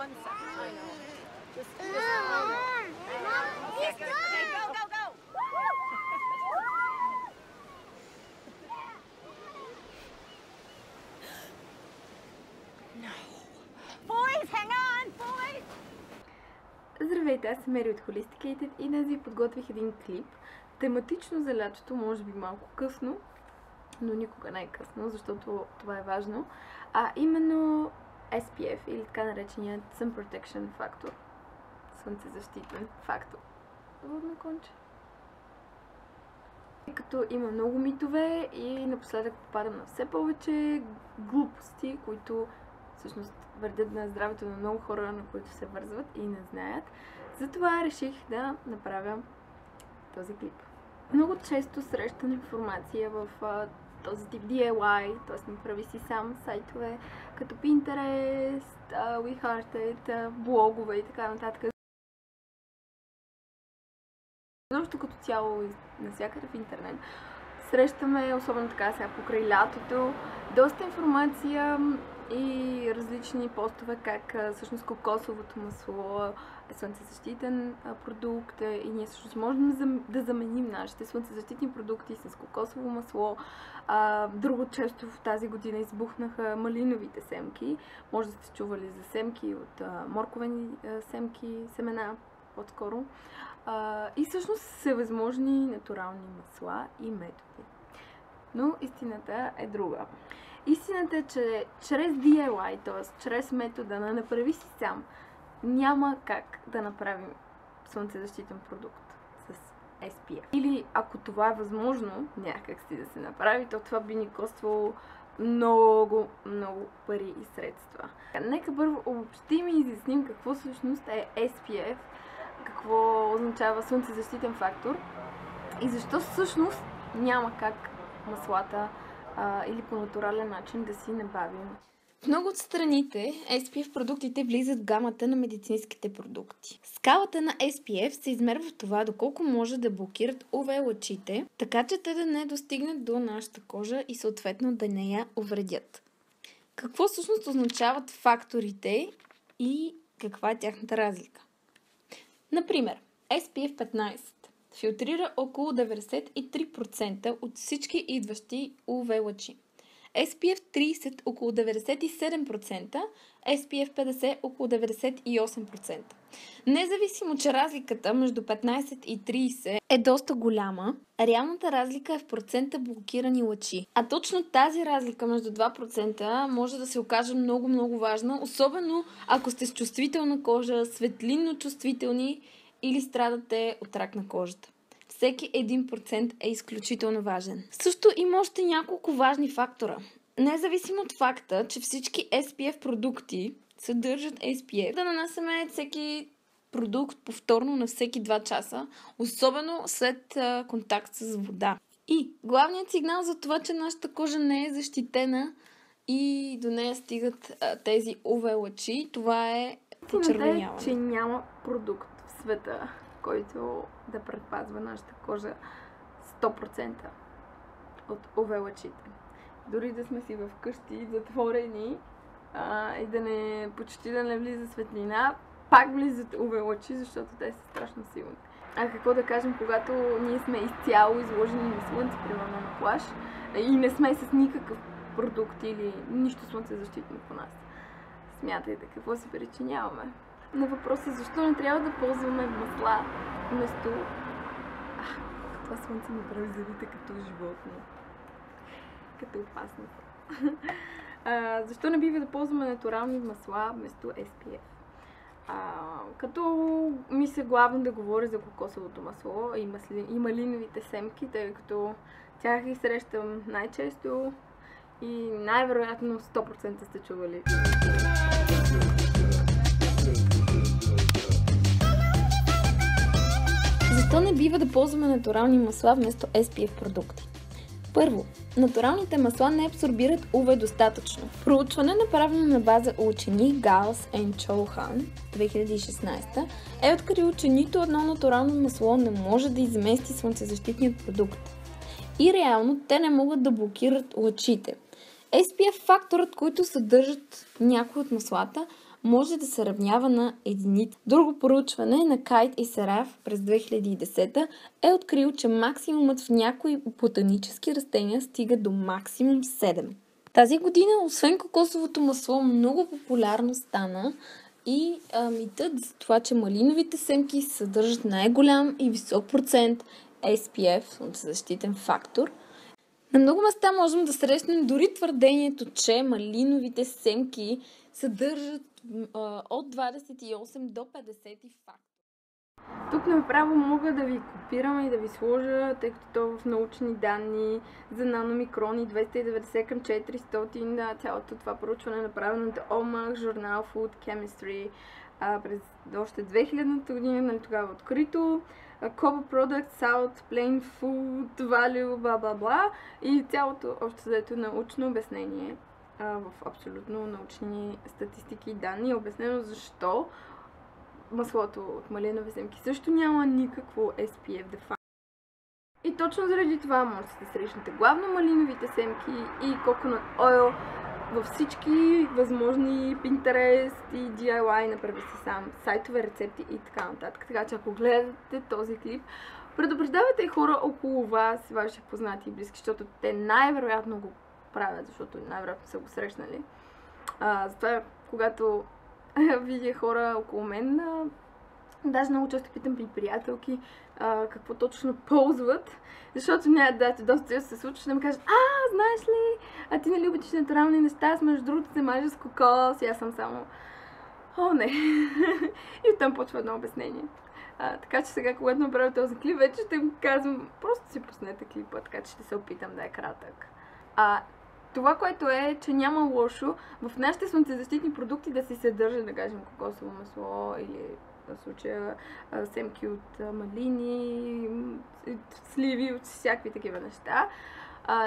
1 second. I know. Just a moment. Okay, go, go, go. No. Boys, hang on, boys. Здравейте, аз съм Мери от Holisticated и днес ви подготвих един клип. Тематично за лятото, може би малко късно, но никога не е късно, защото това е важно. Именно SPF или така нареченият Sun Protection Factor. Слънцезащитен фактор. Водно конче. Като има много митове и напоследък попадам на все повече глупости, които всъщност вредят на здравето на много хора, на които се вързват и не знаят. Затова реших да направя този клип. Много често срещам информация в този тип DIY, т.е. направи си сам сайтове, като Pinterest, WeHearted, блогове и така нататък. Защото като цяло навсякъде в интернет срещаме, особено така сега покрай лятото, доста информация и различни постове, как всъщност кокосовото масло е слънцезащитен продукт и ние всъщност можем да заменим нашите слънцезащитни продукти с кокосово масло. Друго често в тази година избухнаха малиновите семки. Може да сте чували за семки от морковени семки, семена по-скоро. И всъщност са възможни натурални масла и методи. Но истината е друга. Истината е, че чрез DIY, т.е. чрез метода на направи си сам, няма как да направим слънцезащитен продукт с SPF. Или ако това е възможно някак си да се направи, то това би ни коствало много пари и средства. Нека първо обобщим и изясним какво всъщност е SPF, какво означава слънцезащитен фактор и защо всъщност няма как маслата или по натурален начин да си набавим. В много от страните SPF продуктите влизат в гамата на медицинските продукти. Скалата на SPF се измерва в това доколко може да блокират UV лъчите, така че те да не достигнат до нашата кожа и съответно да не я увредят. Какво всъщност означават факторите и каква е тяхната разлика? Например, SPF 15 филтрира около 93% от всички идващи UV лъчи. SPF 30 около 97%, SPF 50 около 98%. Независимо, че разликата между 15 и 30 е доста голяма, реалната разлика е в процента блокирани лъчи. А точно тази разлика между 2% може да се окаже много важна, особено ако сте с чувствителна кожа, светлинно чувствителни или страдате от рак на кожата. Всеки 1% е изключително важен. Също има още няколко важни фактора. Независимо от факта, че всички SPF продукти съдържат SPF, да нанасяме всеки продукт повторно на всеки 2 часа, особено след контакт с вода. И главният сигнал за това, че нашата кожа не е защитена и до нея стигат тези UV лъчи, това е почервеняване. Че няма продукт в света, който да предпазва нашата кожа 100% от UV лъчите. Дори да сме си вкъщи, затворени и почти да не влиза светлина, пак влизат UV лъчи, защото те са страшно силни. Какво да кажем, когато ние сме изцяло изложени на слънце, примерно на плаж, и не сме с никакъв продукт или нищо слънцезащитно по нас. Смятайте какво се причиняваме. На въпроса защо не трябва да ползваме масла вместо... Това слънце ми прави зъбите като животно. Като опасно. Защо не бива да ползваме натурални масла вместо SPF? Като мисля главно да говоря за кокосовото масло и малиновите семки, тъй като тях ги срещам най-често и най-вероятно 100% сте чували. Защо не бива да ползваме натурални масла вместо SPF продукти? Първо, натуралните масла не абсорбират UV достатъчно. Проучване, направено на база учени Галс и Чоухан 2016, е открило, че нито едно натурално масло не може да измести слънцезащитният продукт. И реално те не могат да блокират лъчите. SPF факторът, който съдържат някои от маслата, може да се равнява на единица. Друго проучване на Кайт и Сараф през 2010 е открил, че максимумът в някои ботанически растения стига до максимум 7. Тази година, освен кокосовото масло, много популярно стана и митът за това, че малиновите семки съдържат най-голям и висок процент SPF, защитен фактор. На много места можем да срещнем дори твърдението, че малиновите семки съдържат от 28 до 50 фактори. Тук направо мога да ви копирам и да ви сложа, тъй като то в научни данни за наномикрони 290 към 400, цялото това проучване е направено от OMAC, журнал Food Chemistry през още 2000-та година, нали, тогава открито. Coba Product, Salt, Plain Food, Value, бла-бла-бла и цялото общо взето научно обяснение в абсолютно научни статистики и данни е обяснено защо маслото от малинови семки също няма никакво SPF de facto. И точно заради това можете да срещнете главно малиновите семки и coconut oil във всички възможни Pinterest и DIY, направи си сам, сайтове, рецепти и така нататък. Така че ако гледате този клип, предупреждавайте хора около вас, ваши познати и близки, защото те най-вероятно го правят, защото най-вероятно са го срещнали. Затова, когато видя хора около мен, даже много често питам при приятелки какво точно ползват, защото доста се случва, да ми кажат: знаеш ли, а ти нали обичаш натурални неща, аз между другото се мажа с кокос и аз съм само не. И оттам почва едно обяснение. Така че сега, когато направя този клип, вече ще им казвам, просто си пуснете клипа, така че ще се опитам да е кратък. Това, което е, че няма лошо в нашите слънцезащитни продукти да се съдържа, да кажем, кокосово масло или в случая семки от малини, сливи, от всякакви такива неща.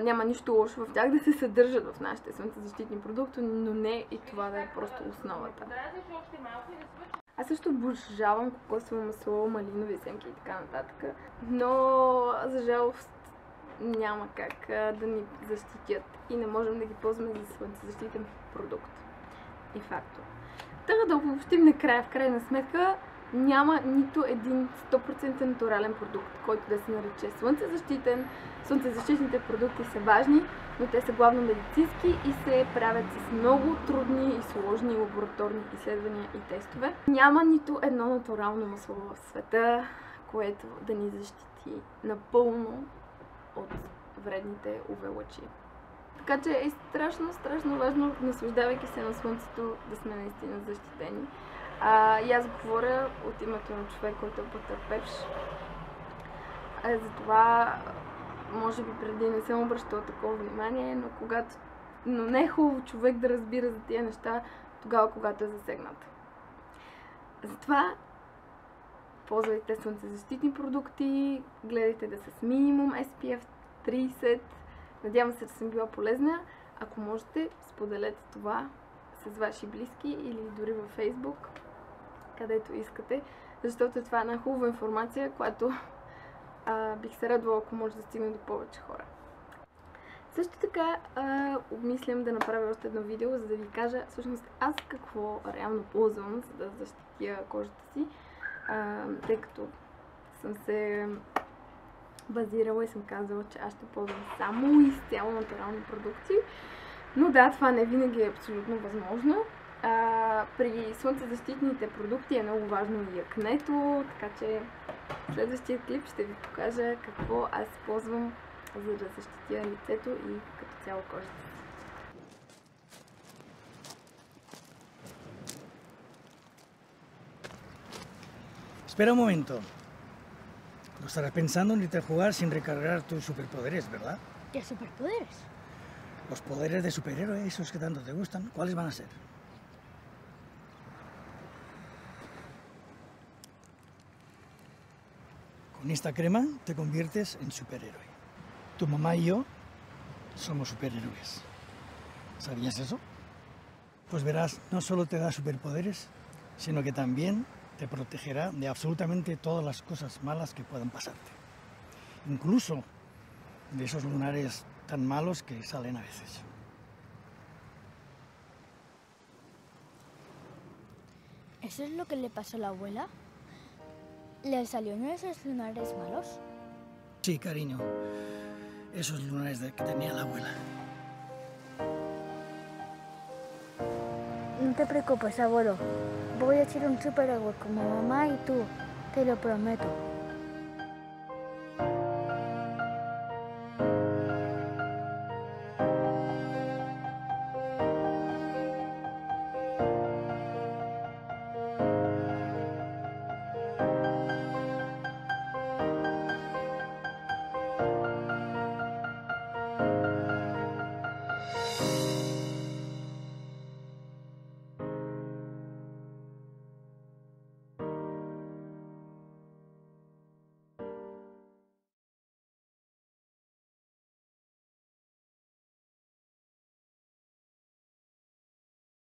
Няма нищо лошо в тях да се съдържат в нашите слънцезащитни продукти, но не и това да е просто основата. Аз също обожавам кокосово масло, малинови семки и така нататък, но за жалост няма как да ни защитят и не можем да ги ползваме за слънцезащитен продукт и фактор. Така да обобщим накрая, в крайна сметка, няма нито един 100% натурален продукт, който да се нарече слънцезащитен. Слънцезащитните продукти са важни, но те са главно медицински и се правят с много трудни и сложни лабораторни изследвания и тестове. Няма нито едно натурално масло в света, което да ни защити напълно от вредните UV лъчи. Така че е страшно важно, наслаждавайки се на слънцето, да сме наистина защитени. И аз говоря от името на човек, който е потърпевш. Затова, може би преди не съм обръщала такова внимание, но не е хубаво човек да разбира за тия неща тогава, когато е засегнат. Затова ползвайте слънцезащитни продукти, гледайте да са с минимум SPF 30. Надявам се да съм била полезна. Ако можете, споделете това с ваши близки или дори във Facebook, където искате, защото това е една хубава информация, която бих се радвала, ако може да стигне до повече хора. Също така обмислям да направя още едно видео, за да ви кажа всъщност аз какво реално ползвам, за да защитя кожата си, тъй като съм се базирала и съм казала, че аз ще ползвам само изцяло натурални продукти. Но да, това не винаги е абсолютно възможно. При слънцезащитните продукти е много важно и акнето, така че в следващия клип ще ви покажа какво аз ползвам, за да защитя лицето и като цяло кожата. Espera un momento. No estarás pensando en irte a jugar sin recargar tus superpoderes, ¿verdad? ¿Qué superpoderes? Los poderes de superhéroe, esos que tanto te gustan, ¿cuáles van a ser? Con esta crema te conviertes en superhéroe. Tu mamá y yo somos superhéroes. ¿Sabías eso? Pues verás, no solo te da superpoderes, sino que también te protegerá de absolutamente todas las cosas malas que puedan pasarte. Incluso de esos lunares tan malos que salen a veces. ¿Eso es lo que le pasó a la abuela? ¿Le salió uno de esos lunares malos? Sí, cariño. Esos lunares que tenía la abuela. No te preocupes, abuelo. Voy a ser un superhéroe como mamá y tú. Te lo prometo.